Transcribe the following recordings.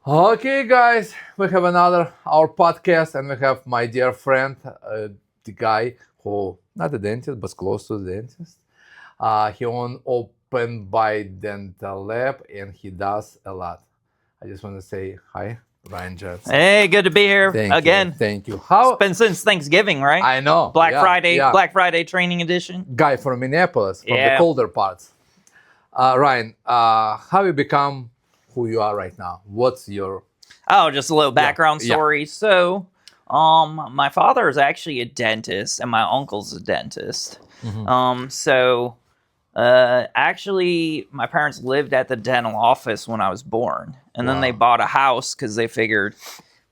Okay, guys, we have another our podcast, and we have my dear friend, the guy who not a dentist but close to the dentist. He own open by dental lab, and he does a lot. I just want to say hi, Ryan Johnson. Hey, good to be here again. Thank you. It's been since Thanksgiving, right? I know. Black yeah, Friday, yeah. Black Friday training edition. Guy from Minneapolis, from the Yeah. colder parts. Ryan, how you become who you are right now? What's your Oh, just a little background yeah. story. So, my father is actually a dentist, and my uncle's a dentist. Actually, my parents lived at the dental office when I was born, and then they Wow. bought a house because they figured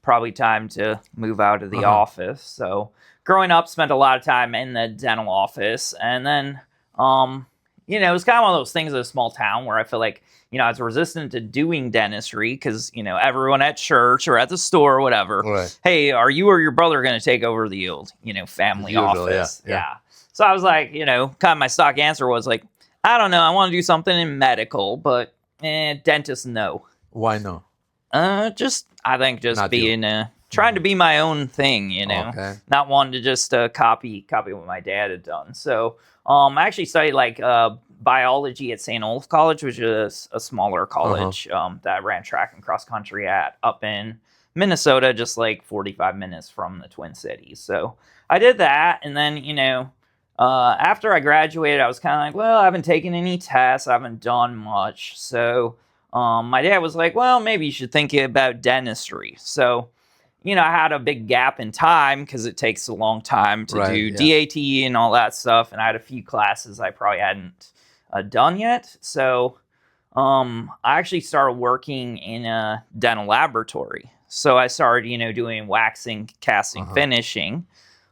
probably time to move out of the office. So, growing up, spent a lot of time in the dental office, and then, it was kind of one of those things in a small town where I feel like, I was resistant to doing dentistry because, everyone at church or at the store or whatever, Right. hey, are you or your brother going to take over the old, family Usually, office? yeah. So I was like, kind of my stock answer was like, I don't know, I want to do something in medical, but dentist, no. Why no? I think just Not being trying to be my own thing, Okay. not wanting to just copy what my dad had done. So I actually studied like biology at St. Olaf College, which is a smaller college that I ran track and cross country at up in Minnesota, just like 45 minutes from the Twin Cities. So I did that, and then after I graduated, I was kind of like, well, I haven't taken any tests, I haven't done much. So my dad was like, well, maybe you should think about dentistry. So, I had a big gap in time because it takes a long time to do DAT and all that stuff. And I had a few classes I probably hadn't done yet. So I actually started working in a dental laboratory. So I started, doing waxing, casting, finishing.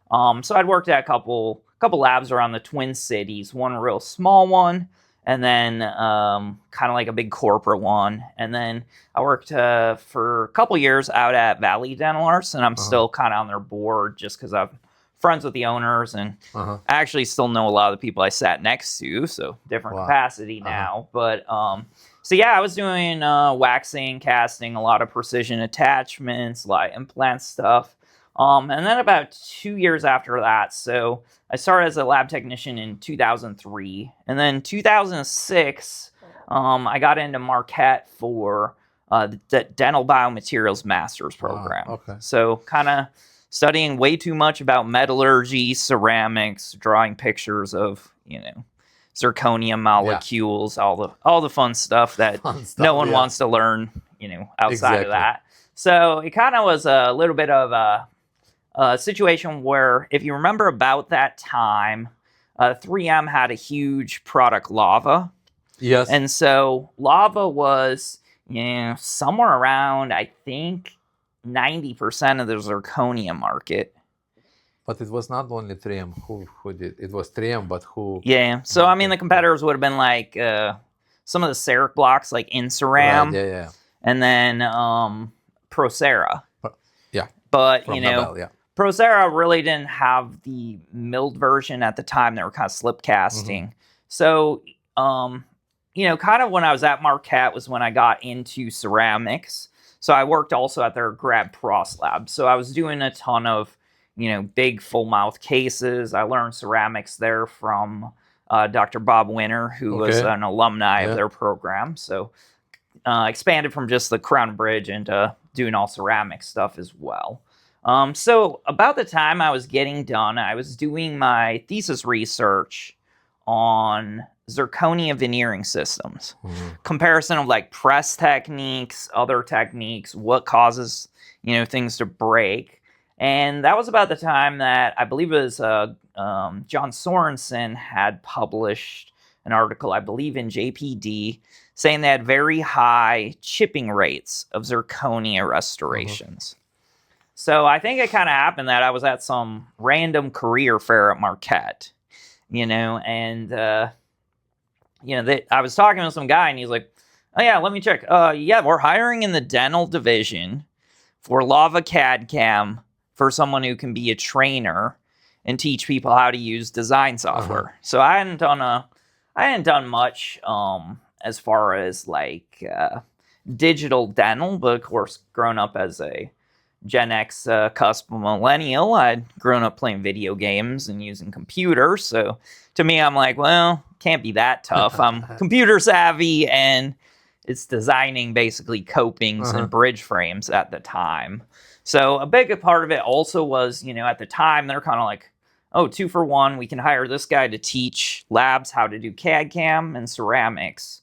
So I'd worked at a couple labs around the Twin Cities, one real small one, and then kind of like a big corporate one. And then I worked for a couple years out at Valley Dental Arts, and I'm still kind of on their board just because I'm friends with the owners, and I actually still know a lot of the people I sat next to, so different capacity now. But so yeah, I was doing waxing, casting, a lot of precision attachments, a lot of implant stuff. And then about 2 years after that, so I started as a lab technician in 2003. And then 2006, I got into Marquette for the Dental Biomaterials Master's Program. Okay. So kind of studying way too much about metallurgy, ceramics, drawing pictures of, zirconium molecules, all the fun stuff that no one wants to learn, outside of that. So it kind of was a little bit of a situation where, if you remember about that time, 3M had a huge product, lava. Yes. And so lava was, somewhere around, I think, 90% of the zirconia market. But it was not only 3M who did it. Was 3M, but who? Yeah. So, I mean, the competitors would have been like some of the Ceric blocks, like Inceram. Right, yeah. And then Procera. Yeah. But, From Nobel, yeah. Procera really didn't have the milled version at the time. They were kind of slip casting. So, kind of when I was at Marquette was when I got into ceramics. So I worked also at their grad pros lab. So I was doing a ton of, big full mouth cases. I learned ceramics there from Dr. Bob Winter, who was an alumni of their program. So expanded from just the crown bridge into doing all ceramic stuff as well. So about the time I was getting done, I was doing my thesis research on zirconia veneering systems. Comparison of like press techniques, other techniques, what causes, things to break. And that was about the time that I believe it was John Sorensen had published an article, I believe in JPD, saying they had very high chipping rates of zirconia restorations. So I think it kind of happened that I was at some random career fair at Marquette, and I was talking with some guy, and he's like, oh yeah, let me check. Yeah, we're hiring in the dental division for Lava CAD CAM for someone who can be a trainer and teach people how to use design software. So I hadn't done much as far as like digital dental, but of course, grown up as a Gen X cusp millennial, I'd grown up playing video games and using computers. So to me, I'm like, well, can't be that tough. I'm computer savvy, and it's designing basically copings and bridge frames at the time. So a big part of it also was, at the time, they're kind of like, oh, 2 for 1. We can hire this guy to teach labs how to do CAD CAM and ceramics.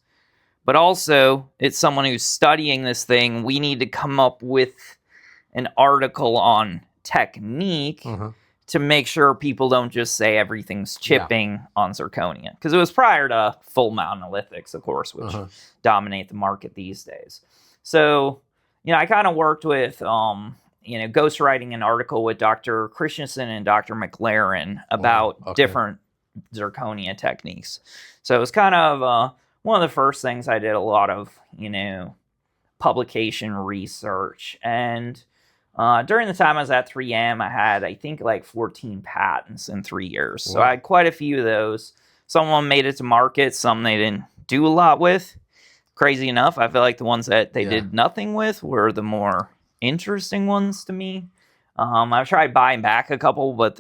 But also, it's someone who's studying this thing. We need to come up with an article on technique to make sure people don't just say everything's chipping on zirconia. Because it was prior to full monolithics, of course, which dominate the market these days. So, I kind of worked with, ghostwriting an article with Dr. Christensen and Dr. McLaren about different zirconia techniques. So it was kind of one of the first things I did a lot of, publication research. And during the time I was at 3M, I had, I think, like 14 patents in 3 years. So I had quite a few of those. Some of them made it to market. Some they didn't do a lot with. Crazy enough, I feel like the ones that they did nothing with were the more interesting ones to me. I've tried buying back a couple, but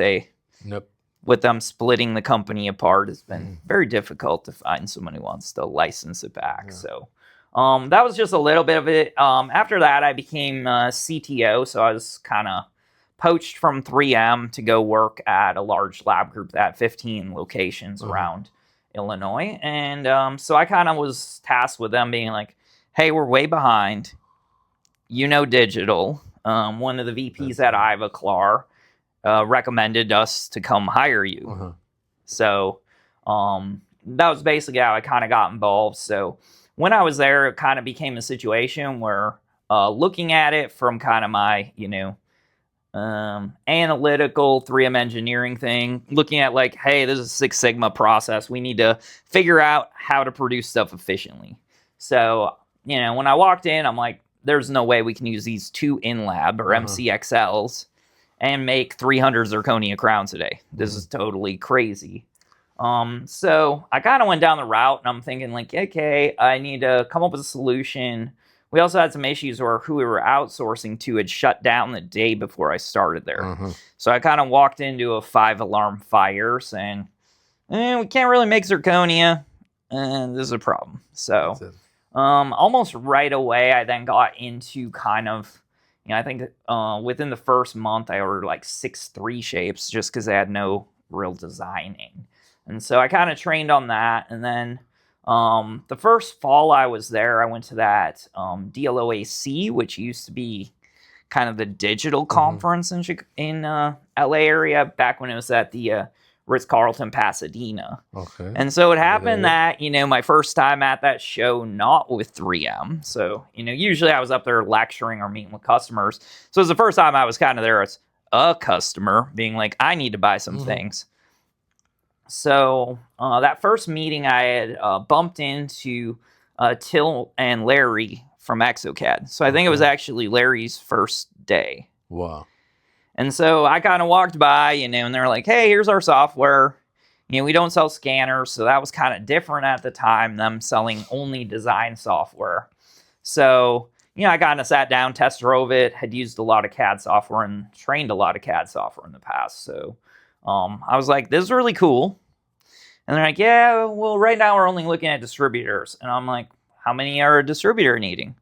with them splitting the company apart, it's been very difficult to find someone who wants to license it back. So that was just a little bit of it. After that, I became CTO, so I was kind of poached from 3M to go work at a large lab group that had 15 locations around Illinois. And so I kind of was tasked with them being like, hey, we're way behind. Digital. One of the VPs at Ivoclar recommended us to come hire you. So that was basically how I kind of got involved. So when I was there, it kind of became a situation where looking at it from kind of my, analytical 3M engineering thing, looking at like, hey, this is a Six Sigma process. We need to figure out how to produce stuff efficiently. So, when I walked in, I'm like, there's no way we can use these 2 in-lab or MCXLs and make 300 zirconia crowns a day. This is totally crazy. So I kind of went down the route, and I'm thinking like, okay, I need to come up with a solution. We also had some issues where who we were outsourcing to had shut down the day before I started there. So I kind of walked into a 5-alarm fire saying, we can't really make zirconia, and this is a problem. So almost right away, I then got into kind of, I think within the first month, I ordered like 6 3 shapes just because they had no real designing. And so I kind of trained on that. And then the first fall I was there, I went to that DLOAC, which used to be kind of the digital conference in LA area back when it was at the Ritz-Carlton Pasadena. And so it happened that, my first time at that show, not with 3M. So, usually I was up there lecturing or meeting with customers. So it was the first time I was kind of there as a customer being like, I need to buy some things. So that first meeting I had bumped into Till and Larry from ExoCAD. So I think it was actually Larry's first day. Wow. And so I kind of walked by, and they're like, hey, here's our software. We don't sell scanners. So that was kind of different at the time, them selling only design software. So, I kind of sat down, test drove it, had used a lot of CAD software and trained a lot of CAD software in the past. So I was like, this is really cool. And they're like, yeah, well, right now we're only looking at distributors. And I'm like, how many are a distributor needing?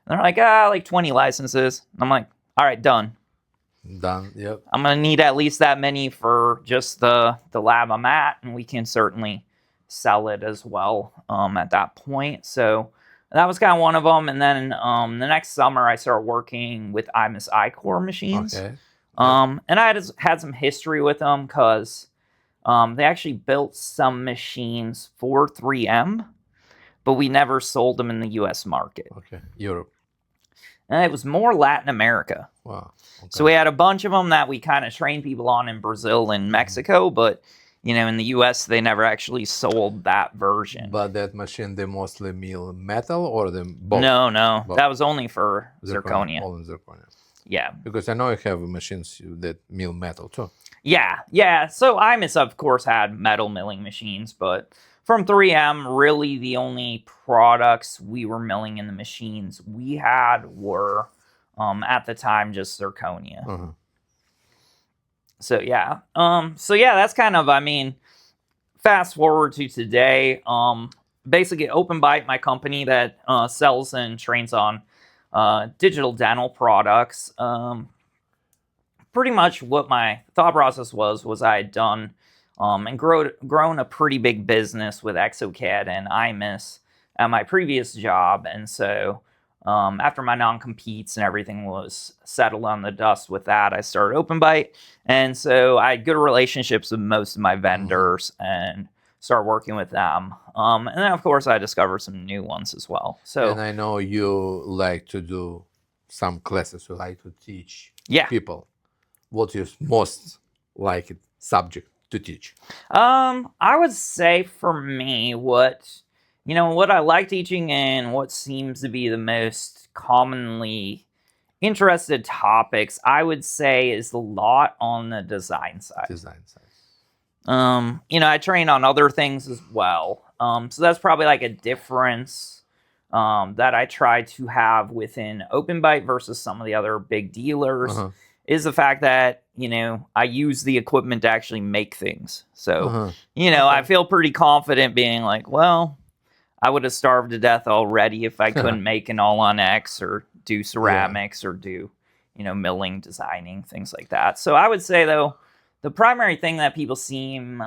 And they're like, like 20 licenses. And I'm like, all right, done. Done, yep. I'm going to need at least that many for just the lab I'm at, and we can certainly sell it as well at that point. So that was kind of one of them. And then the next summer, I started working with IMUS I-Core machines. Okay. And I had some history with them because they actually built some machines for 3M, but we never sold them in the U.S. market. Okay, Europe. And it was more Latin America. Wow. Okay. So we had a bunch of them that we kind of trained people on in Brazil and Mexico, but in the U.S. they never actually sold that version. But that machine, they mostly mill metal or the both? No, both. That was only for zirconia. All in zirconia. Yeah. Because I know you have machines that mill metal too. Yeah. So IMUS, of course, had metal milling machines, but from 3M, really the only products we were milling in the machines we had were, at the time, just zirconia. Uh-huh. So yeah, that's kind of, I mean, fast forward to today. Basically, Open Bite, my company that sells and trains on digital dental products. Pretty much what my thought process was I had done and grown a pretty big business with Exocad and IMIS at my previous job, and so after my non-competes and everything was settled on the dust with that, I started Open Bite, and so I had good relationships with most of my vendors and start working with them. And then, of course, I discovered some new ones as well. So, And I know you like to do some classes. You like to teach people. What's your most liked subject to teach? I would say for me, what I like teaching and what seems to be the most commonly interested topics, I would say, is a lot on the design side. I train on other things as well. So that's probably like a difference that I try to have within Open Bite versus some of the other big dealers, is the fact that, I use the equipment to actually make things. So, I feel pretty confident being like, well, I would have starved to death already if I couldn't make an all-on-X or do ceramics or do, milling, designing, things like that. So I would say, though, the primary thing that people seem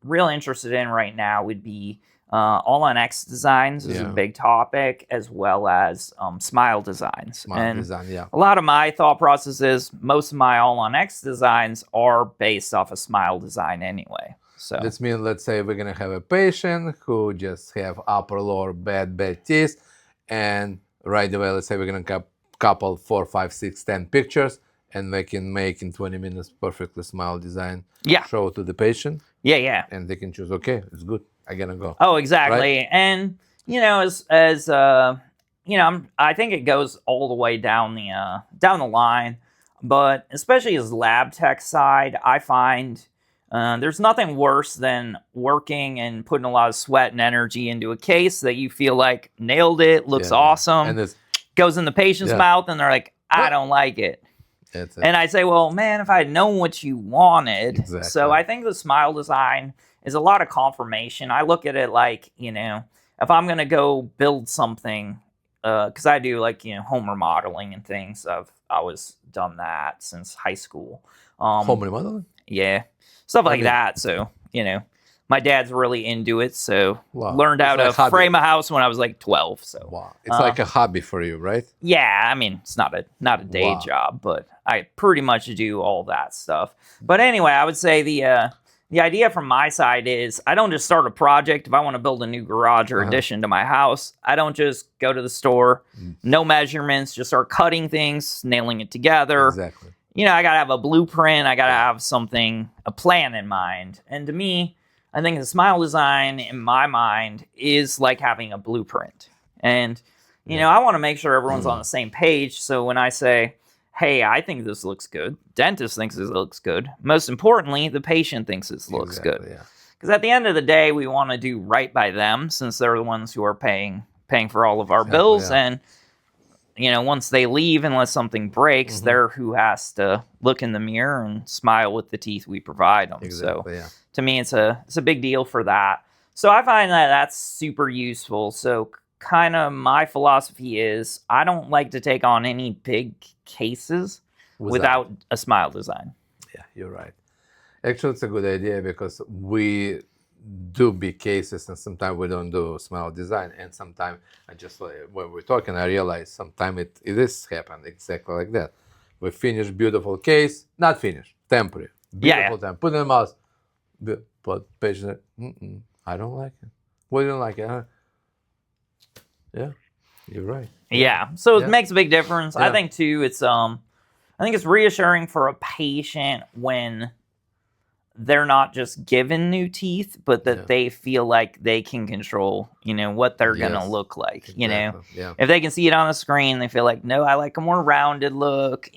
real interested in right now would be all-on-X designs is a big topic, as well as smile designs. A lot of my thought process is most of my all-on-X designs are based off a smile design anyway. So this means, let's say we're gonna have a patient who just have upper lower bad teeth, and right away, let's say we're gonna couple 4, 5, 6, 10 pictures, and they can make in 20 minutes perfectly smile design. Show to the patient. And they can choose. Okay, it's good. I gotta go. Oh, exactly. Right? And I think it goes all the way down the line, but especially as lab tech side, I find there's nothing worse than working and putting a lot of sweat and energy into a case that you feel like nailed it, looks awesome, and goes in the patient's mouth, and they're like, I don't like it. And I say, well, man, if I had known what you wanted. So I think the smile design is a lot of confirmation. I look at it like, if I'm going to go build something, because I do like, home remodeling and things. I've always done that since high school. Home remodeling? Yeah. Stuff like that. So, my dad's really into it. So learned how to frame a house when I was like 12. So it's like a hobby for you, right? Yeah. I mean, it's not a day job, but I pretty much do all that stuff. But anyway, I would say the idea from my side is I don't just start a project. If I want to build a new garage or addition to my house, I don't just go to the store, no measurements, just start cutting things, nailing it together. Exactly. I got to have a blueprint. I got to have a plan in mind. And to me, I think the smile design, in my mind, is like having a blueprint. And, I want to make sure everyone's on the same page. So when I say, hey, I think this looks good, dentist thinks this looks good, most importantly, the patient thinks this looks good. Because at the end of the day, we want to do right by them, since they're the ones who are paying for all of our bills. And, once they leave, unless something breaks, they're who has to look in the mirror and smile with the teeth we provide them. So to me, it's a big deal for that. So I find that that's super useful. So kind of my philosophy is I don't like to take on any big cases without a smile design. Yeah, you're right. Actually, it's a good idea, because we do big cases and sometimes we don't do smile design, and sometimes I just, when we're talking, I realize sometimes it is happened exactly like that. We finish beautiful case, not finished, temporary, beautiful time, put in the mouth, but patient, I don't like it. Why don't like it? Yeah, you're right. So it makes a big difference. I think too, I think it's reassuring for a patient when they're not just given new teeth, but that they feel like they can control, what they're going to look like, If they can see it on the screen, they feel like, no, I like a more rounded look,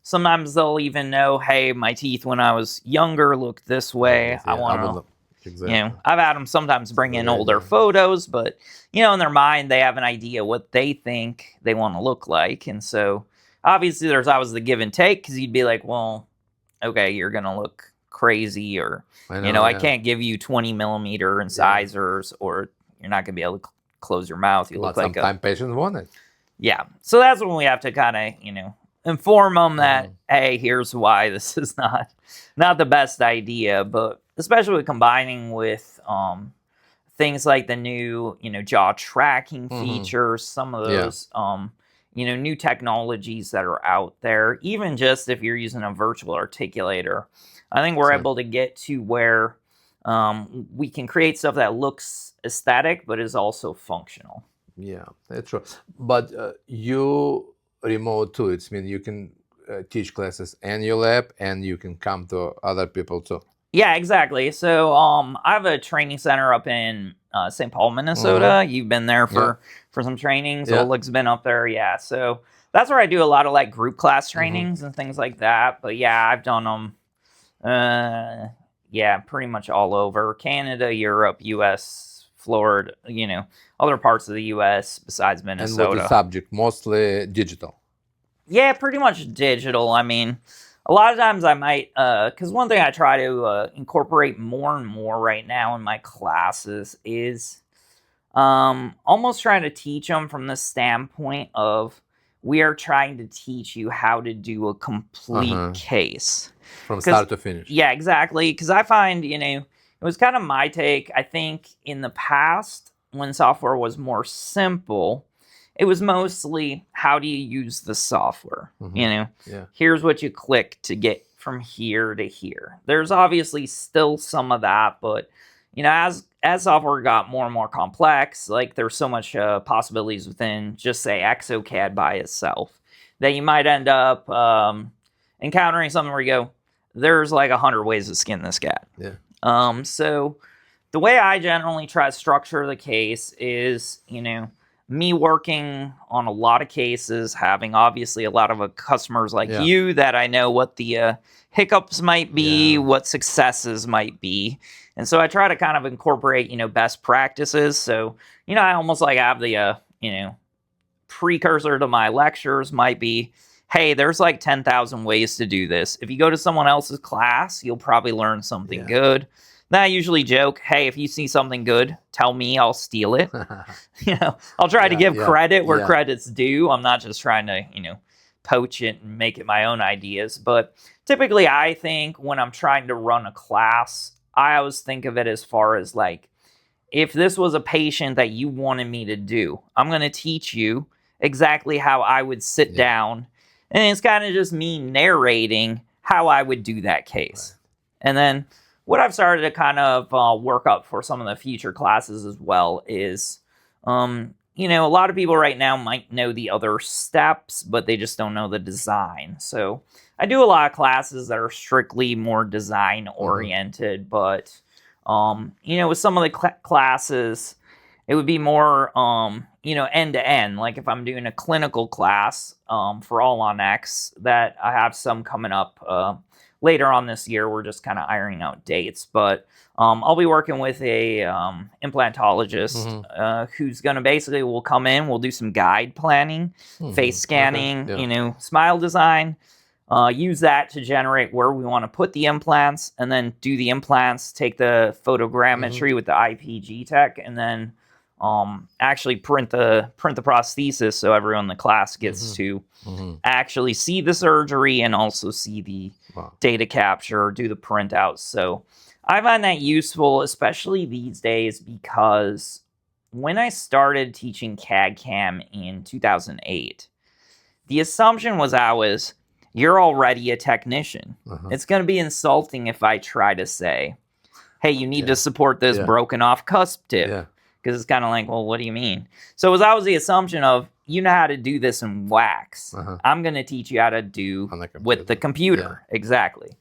Sometimes they'll even know, hey, my teeth when I was younger looked this way. I want to Exactly. I've had them sometimes bring in older photos, but in their mind they have an idea what they think they want to look like, and so obviously there's always the give and take, because you'd be like, well, okay, you're gonna look crazy, or I can't give you 20 millimeter incisors, or you're not gonna be able to close your mouth. You look like sometimes patients want it. Yeah, so that's when we have to kind of inform them that, hey, here's why this is not the best idea. But especially with combining with things like the new jaw tracking features, some of those new technologies that are out there, even just if you're using a virtual articulator, I think we're able to get to where we can create stuff that looks aesthetic but is also functional. Yeah, that's true. But you remote too. It's mean you can teach classes in your lab, and you can come to other people too. Yeah, exactly. So I have a training center up in St. Paul, Minnesota. You've been there for some trainings. Oleg's been up there. Yeah, so that's where I do a lot of like group class trainings and things like that. But yeah, I've done them pretty much all over Canada, Europe, US, Florida, other parts of the US besides Minnesota. And what the subject? Mostly digital. Yeah, pretty much digital. I mean, a lot of times I might, because one thing I try to incorporate more and more right now in my classes is almost trying to teach them from the standpoint of, we are trying to teach you how to do a complete case. From start to finish. Yeah, exactly. Because I find, it was kind of my take. I think in the past, when software was more simple, it was mostly, how do you use the software? Here's what you click to get from here to here. There's obviously still some of that, but as software got more and more complex, like there's so much possibilities within just say exocad by itself, that you might end up encountering something where you go, there's like 100 ways to skin this cat. Yeah. So the way I generally try to structure the case is, me working on a lot of cases, having obviously a lot of customers like you that I know what the hiccups might be, what successes might be. And so I try to kind of incorporate, best practices. So, I almost like have the, precursor to my lectures might be, hey, there's like 10,000 ways to do this. If you go to someone else's class, you'll probably learn something good. Then I usually joke, hey, if you see something good, tell me, I'll steal it. I'll try to give credit where credit's due. I'm not just trying to, poach it and make it my own ideas. But typically I think when I'm trying to run a class, I always think of it as far as like, if this was a patient that you wanted me to do, I'm going to teach you exactly how I would sit down. And it's kind of just me narrating how I would do that case. Right. And then what I've started to kind of work up for some of the future classes as well is, a lot of people right now might know the other steps, but they just don't know the design. So I do a lot of classes that are strictly more design oriented, but, with some of the classes, it would be more, end to end. Like if I'm doing a clinical class for All on X, that I have some coming up later on this year. We're just kind of ironing out dates, but I'll be working with a implantologist who's going to basically will come in, we'll do some guide planning, face scanning, smile design, use that to generate where we want to put the implants, and then do the implants, take the photogrammetry with the IPG tech, and then actually print the prosthesis, so everyone in the class gets to actually see the surgery and also see the data capture, do the printouts. So I find that useful, especially these days, because when I started teaching CAD/CAM in 2008, the assumption was you're already a technician. It's going to be insulting if I try to say, hey, you need to support this broken off cusp tip. Because it's kind of like, well, what do you mean? So it was always the assumption of, you know how to do this in wax. I'm going to teach you how to do with the computer. Exactly.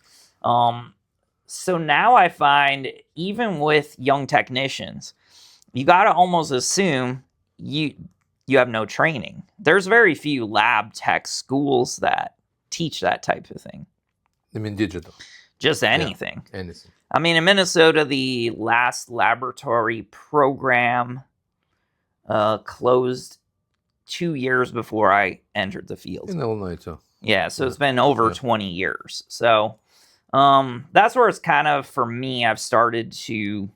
So now I find, even with young technicians, you got to almost assume you have no training. There's very few lab tech schools that teach that type of thing. I mean digital. Just anything. Anything. I mean, in Minnesota, the last laboratory program closed 2 years before I entered the field. In Illinois too. Yeah, so it's been over 20 years. So that's where it's kind of, for me, I've started to,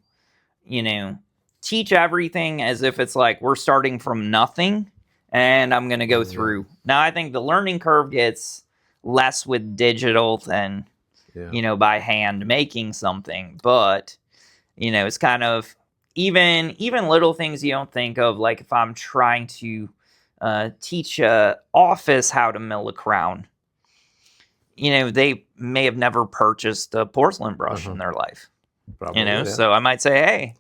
teach everything as if it's like we're starting from nothing and I'm going to go through. Now, I think the learning curve gets less with digital than, by hand making something. But, it's kind of even little things you don't think of, like if I'm trying to teach a office how to mill a crown. They may have never purchased a porcelain brush in their life. Probably, So I might say, hey,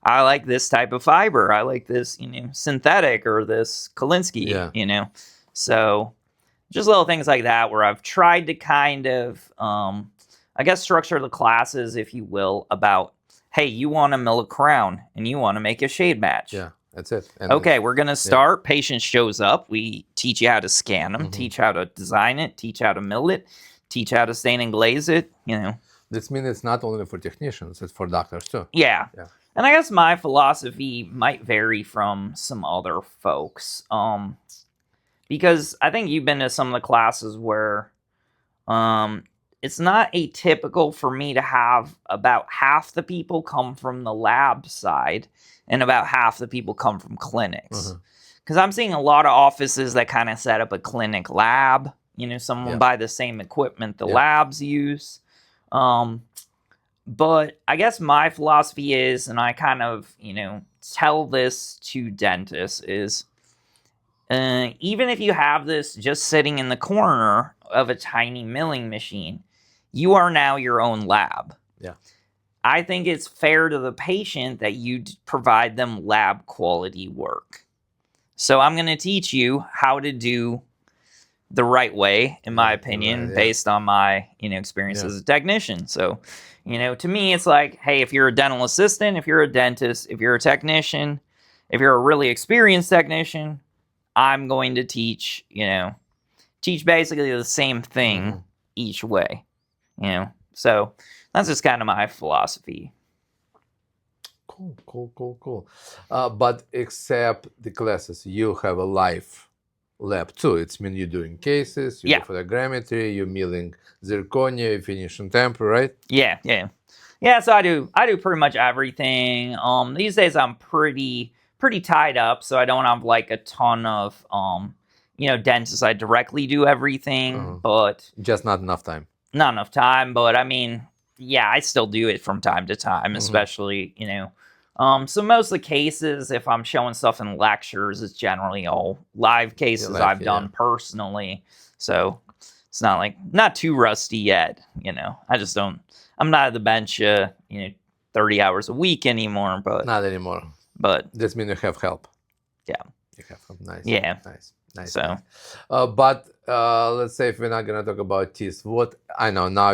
I like this type of fiber. I like this, synthetic or this Kolinsky, So just little things like that where I've tried to kind of, I guess, structure the classes, if you will, about, hey, you want to mill a crown and you want to make a shade match. Yeah, that's it. And okay, we're going to start. Patient shows up. We teach you how to scan them, teach how to design it, teach how to mill it, teach how to stain and glaze it, This means it's not only for technicians, it's for doctors too. Yeah. And I guess my philosophy might vary from some other folks. Because I think you've been to some of the classes where it's not atypical for me to have about half the people come from the lab side and about half the people come from clinics. Because I'm seeing a lot of offices that kind of set up a clinic lab. Someone buy the same equipment the labs use. But I guess my philosophy is, and I kind of, tell this to dentists, is even if you have this just sitting in the corner of a tiny milling machine, you are now your own lab. Yeah. I think it's fair to the patient that you provide them lab quality work. So I'm going to teach you how to do the right way, in my opinion, based on my, experience as a technician. So, to me, it's like, hey, if you're a dental assistant, if you're a dentist, if you're a technician, if you're a really experienced technician, I'm going to teach basically the same thing each way, So that's just kind of my philosophy. Cool. But except the classes, you have a live lab too. It's mean you're doing cases, you do photogrammetry, you're milling zirconia, you finishing temper, right? Yeah. So I do pretty much everything. These days I'm pretty tied up, so I don't have like a ton of dentists I directly do everything, but just not enough time. Not enough time, but I mean, I still do it from time to time, especially so most of the cases, if I'm showing stuff in lectures, it's generally all live cases I've done personally. So it's not too rusty yet, I just don't, I'm not at the bench, 30 hours a week anymore, but not anymore. But this means you have help. Yeah. You have help. Nice. Yeah. Nice. So, but let's say if we're not gonna talk about teeth, what I know now,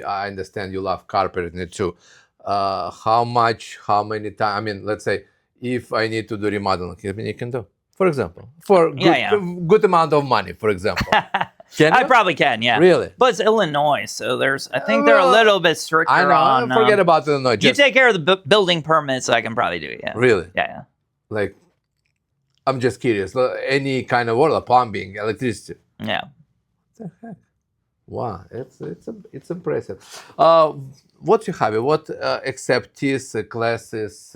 I understand you love carpeting too. How many times? I mean, let's say if I need to do remodeling, you can do, for example, for good amount of money, for example. I probably can, yeah. Really? But it's Illinois, so I think they're a little bit stricter. I know. Forget about Illinois. You take care of the building permits, I can probably do it. Yeah. Really? Yeah. Like, I'm just curious. Any kind of work, plumbing, electricity. Yeah. What the heck? Wow, it's impressive. What's your hobby? What except teeth classes?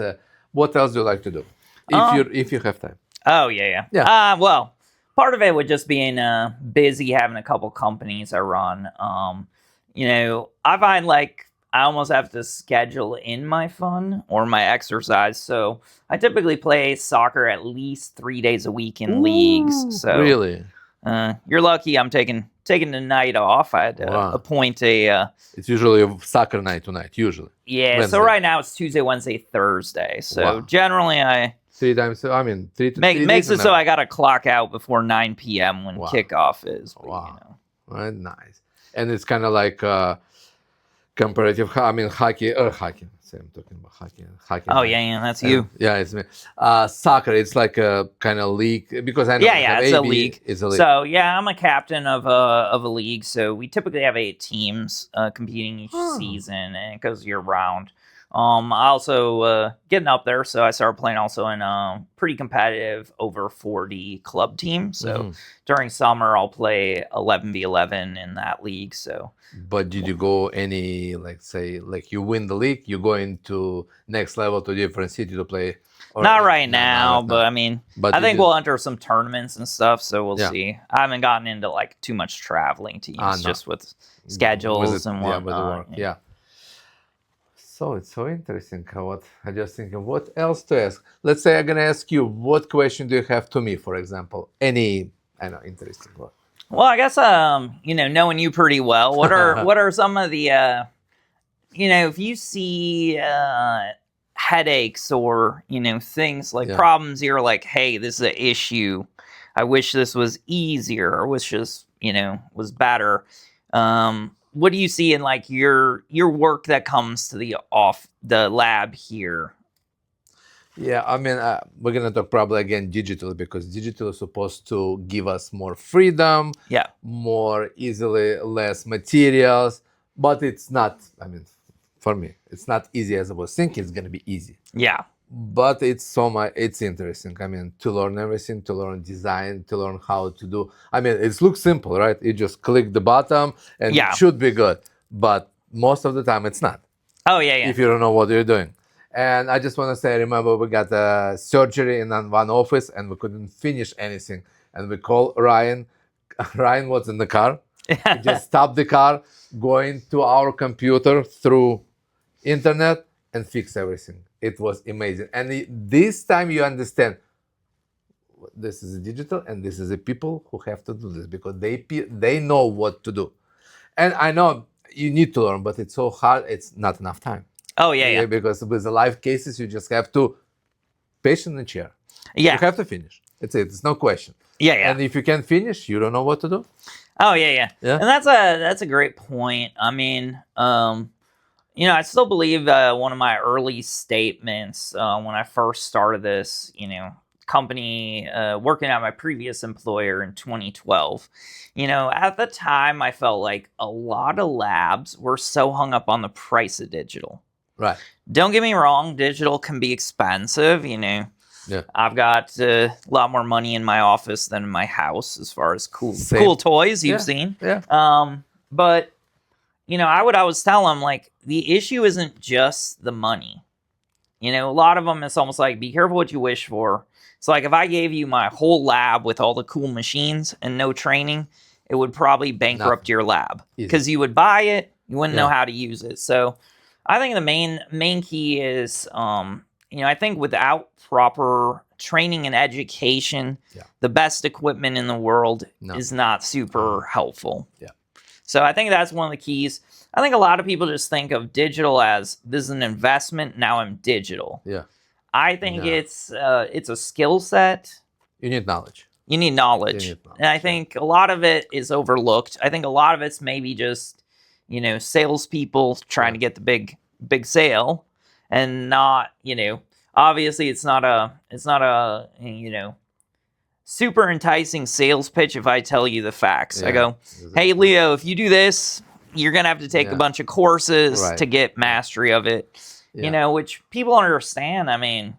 What else do you like to do if you have time? Oh yeah. Well, part of it would just being busy, having a couple companies I run. I find like I almost have to schedule in my fun or my exercise. So I typically play soccer at least 3 days a week in leagues. So really, you're lucky. I'm taking the night off. I had to appoint a. It's usually a soccer night tonight. Usually. Yeah. Wednesday. So right now it's Tuesday, Wednesday, Thursday. So generally I. 3 times. I mean, makes it so I got to clock out before 9 p.m. when kickoff is. But, Right, nice. And it's kind of like comparative. I mean, hockey. See, I'm talking about hockey. Hockey. Oh yeah, that's you. Yeah, it's me. Soccer. It's like a kind of league because I know we Yeah, have it's a AB. league. It's a league. So yeah, I'm a captain of a league. So we typically have 8 teams competing each season, and it goes year round. I also getting up there, so I started playing also in a pretty competitive over 40 club team. So during summer, I'll play 11v11 in that league. So. But did you go any, like, say, like you win the league, you go into next level to different city to play? Or, Not right now, but I mean, But I you think did- we'll enter some tournaments and stuff, so we'll Yeah. see. I haven't gotten into like too much traveling teams, No. just with schedules with it- and yeah, with the whatnot. work. Yeah. So it's so interesting. What I just thinking, what else to ask? Let's say I'm gonna ask you, what question do you have to me, for example? Any, I know, interesting one. Well, I guess knowing you pretty well, what are some of the if you see headaches or things like problems, you're like, hey, this is an issue. I wish this was easier, or wish this was better. What do you see in like your work that comes to the lab here? Yeah, I mean, we're gonna talk probably again digital, because digital is supposed to give us more freedom, Yeah. more easily, less materials, but it's not. I mean, for me, it's not easy as I was thinking. It's gonna be easy, Yeah. but it's so much. It's interesting. I mean, to learn everything, to learn design, to learn how to do. I mean, it looks simple, right? You just click the bottom, and Yeah. it should be good. But most of the time, it's not. Oh yeah. If you don't know what you're doing. And I just want to say, remember, we got a surgery in one office and we couldn't finish anything. And we called Ryan. Ryan was in the car. He just stopped the car, going to our computer through internet and fix everything. It was amazing. And this time you understand, this is digital and this is the people who have to do this, because they know what to do. And I know you need to learn, but it's so hard. It's not enough time. Oh yeah. Because with the live cases, you just have to patient and chair. Yeah. You have to finish. It's it. It's no question. Yeah. And if you can't finish, you don't know what to do. Oh yeah. Yeah. And that's a great point. I mean, I still believe one of my early statements when I first started this, company, working at my previous employer in 2012. At the time, I felt like a lot of labs were so hung up on the price of digital. Right. Don't get me wrong, digital can be expensive. Yeah. I've got a lot more money in my office than in my house as far as cool toys you've seen. Yeah. But I would always tell them, like, the issue isn't just the money. A lot of them, it's almost like, be careful what you wish for. It's like, if I gave you my whole lab with all the cool machines and no training, it would probably bankrupt your lab, because you would buy it, you wouldn't know how to use it. So I think the main key is, I think without proper training and education, the best equipment in the world is not super helpful. Yeah. So I think that's one of the keys. I think a lot of people just think of digital as, this is an investment, now I'm digital. Yeah. I think it's a skill set. You need knowledge. You need knowledge. And I think a lot of it is overlooked. I think a lot of it's maybe just, salespeople trying to get the big sale, and not, obviously it's not a super enticing sales pitch if I tell you the facts. I go, hey, Leo, if you do this, you're going to have to take a bunch of courses to get mastery of it, which people understand. I mean,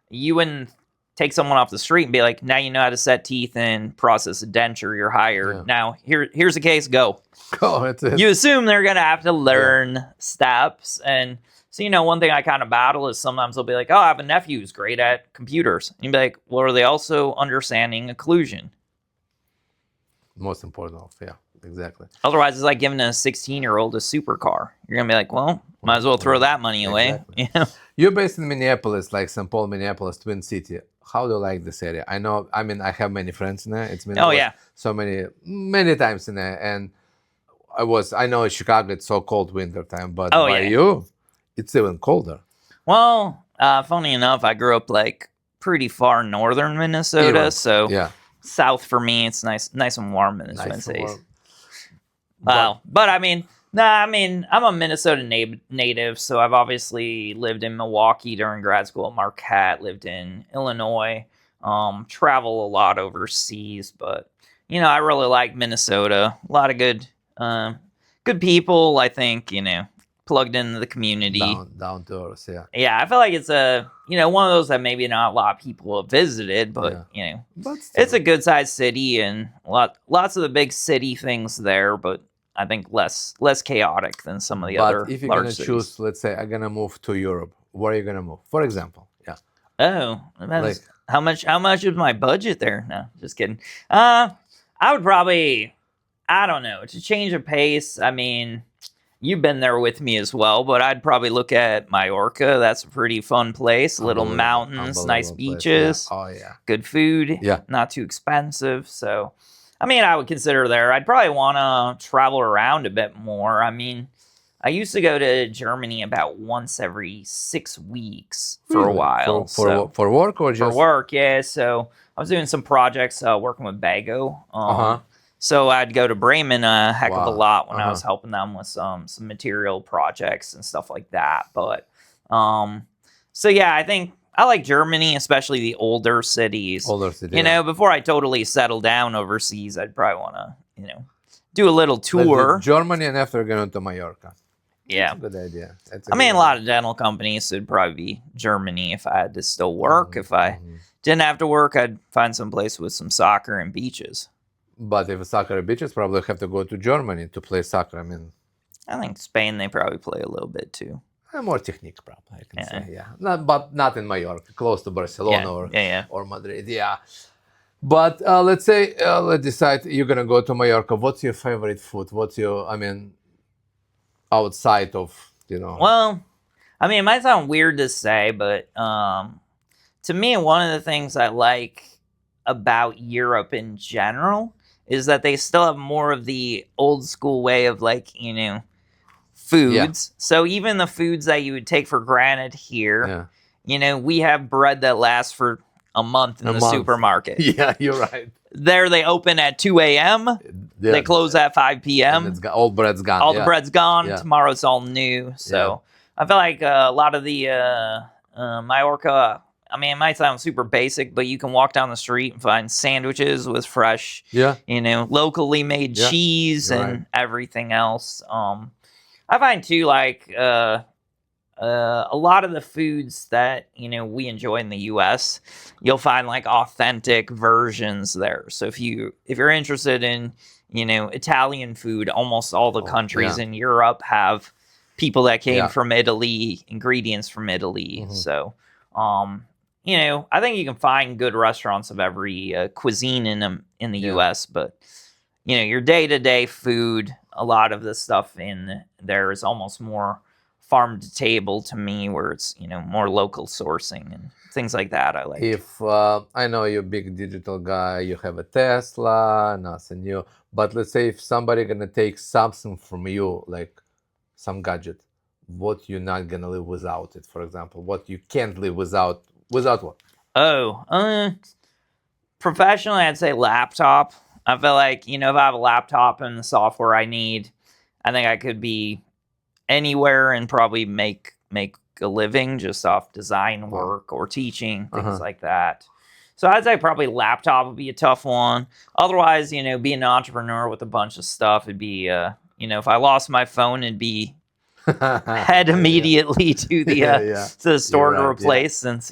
you wouldn't take someone off the street and be like, now you know how to set teeth and process a denture, you're hired. Yeah. Now, here's a case, go. Go, that's it. You assume they're going to have to learn steps. And so, one thing I kind of battle is sometimes they'll be like, oh, I have a nephew who's great at computers. And you'd be like, well, are they also understanding occlusion? Most important, exactly. Otherwise, it's like giving a 16-year-old a supercar. You're going to be like, well, might as well throw that money away. You're based in Minneapolis, like St. Paul, Minneapolis, Twin City. How do you like this area? I have many friends in there. It's been so many times in there. And I know in Chicago, it's so cold winter time, but you, it's even colder. Well, funny enough, I grew up like pretty far northern Minnesota. South for me, it's nice and warm in the Twin Cities. Wow. But I mean, Nah, I mean, I'm a Minnesota native, so I've obviously lived in Milwaukee during grad school at Marquette, lived in Illinois, travel a lot overseas, but I really like Minnesota. A lot of good people. I think plugged into the community. Down to earth, yeah. Yeah, I feel like it's a one of those that maybe not a lot of people have visited, but But it's still, a good sized city and lots of the big city things there, but I think less chaotic than some of the but other if you're large gonna cities. choose, let's say I'm gonna move to Europe, where are you gonna move? For example, yeah, Oh, like depends how much is my budget there? No, just kidding. I would probably, I don't know, to change of pace. I mean, you've been there with me as well, but I'd probably look at Mallorca. That's a pretty fun place. Little mountains, nice unbelievable place. Yeah. beaches, Oh yeah, good food, yeah. not too expensive. So, I mean, I would consider there. I'd probably want to travel around a bit more. I mean, I used to go to Germany about once every 6 weeks for a Really? while. For work or For just work, yeah. So I was doing some projects working with Bago. Uh-huh. So I'd go to Bremen a heck of a Wow. lot when I Uh-huh. was helping them with some material projects and stuff like that. But so yeah, I think I like Germany, especially the older cities. older city? Yeah. Before I totally settle down overseas, I'd probably want to do a little Let's do tour. Germany and after going to Mallorca. Yeah. That's a good idea. That's I mean, a lot of dental companies would probably be Germany if I had to still work. If I didn't have to work, I'd find some place with some soccer and beaches. But if soccer beaches, probably have to go to Germany to play soccer. I mean, I think Spain, they probably play a little bit too. more technique, probably, I can say. Yeah. But not in Mallorca, close to Barcelona or Madrid. Yeah. But let's say, let's decide you're going to go to Mallorca. What's your favorite food? Outside of, Well, I mean, it might sound weird to say, but to me, one of the things I like about Europe in general is that they still have more of the old school way of foods. So even the foods that you would take for granted here, we have bread that lasts for a month in the supermarket. Yeah, you're right. There they open at 2 a.m. They close at 5 p.m. All bread's gone. All the bread's gone. Yeah. Tomorrow it's all new. So I feel like a lot of the Mallorca, I mean, it might sound super basic, but you can walk down the street and find sandwiches with fresh, locally made cheese and everything else. I find too, like a lot of the foods that we enjoy in the U.S., you'll find like authentic versions there. So if you're interested in Italian food, almost all the countries in Europe have people that came from Italy, ingredients from Italy. So I think you can find good restaurants of every cuisine in the U.S., but your day-to-day food, a lot of the stuff in there is almost more farm to table to me, where it's more local sourcing and things like that. I like. If I know you're a big digital guy, you have a Tesla, nothing new. But let's say if somebody gonna take something from you, like some gadget, what you're not gonna live without it? For example, what you can't live without what? Professionally, I'd say laptop. I feel like if I have a laptop and the software I need, I think I could be anywhere and probably make a living just off design work or teaching, things like that. So I'd say probably laptop would be a tough one. Otherwise, being an entrepreneur with a bunch of stuff, it'd be if I lost my phone, it'd be head immediately to the store to replace, since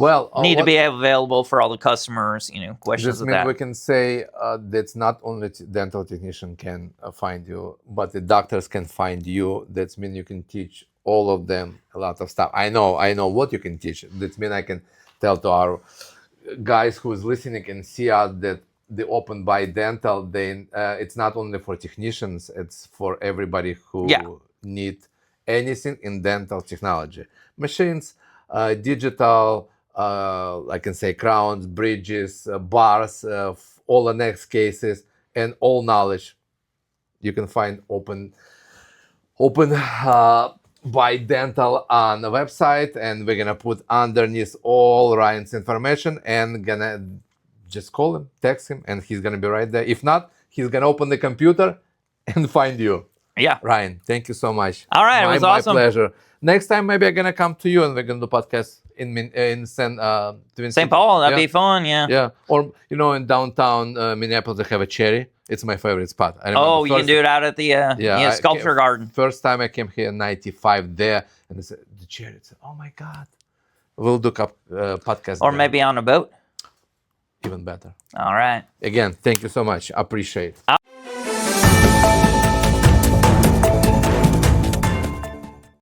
well, need to be available for all the customers. Questions this of means that. we can say that's not only dental technician can find you, but the doctors can find you. That means you can teach all of them a lot of stuff. I know what you can teach. That means I can tell to our guys who's listening and see us that the Open by Dental, it's not only for technicians, it's for everybody who need anything in dental technology. Machines, digital, I can say crowns, bridges, bars, all the next cases, and all knowledge. You can find Open by Dental on the website, and we're gonna put underneath all Ryan's information, and gonna just call him, text him, and he's gonna be right there. If not, he's gonna open the computer and find you. Yeah. Ryan, thank you so much. All right, it was awesome. My pleasure. Next time, maybe I'm gonna come to you and we're gonna do podcast in Twin St. Cities. Paul, that'd Yeah. be fun. Yeah. Yeah, or in downtown Minneapolis, they have a Cherry. It's my favorite spot. I remember Oh, you can do it out at the I Sculpture Garden. First time I came here in '95 there, and they said the Cherry. I said, oh my God, we'll do podcast. Or there. maybe on a boat. Even better. All right. Again, thank you so much. Appreciate it.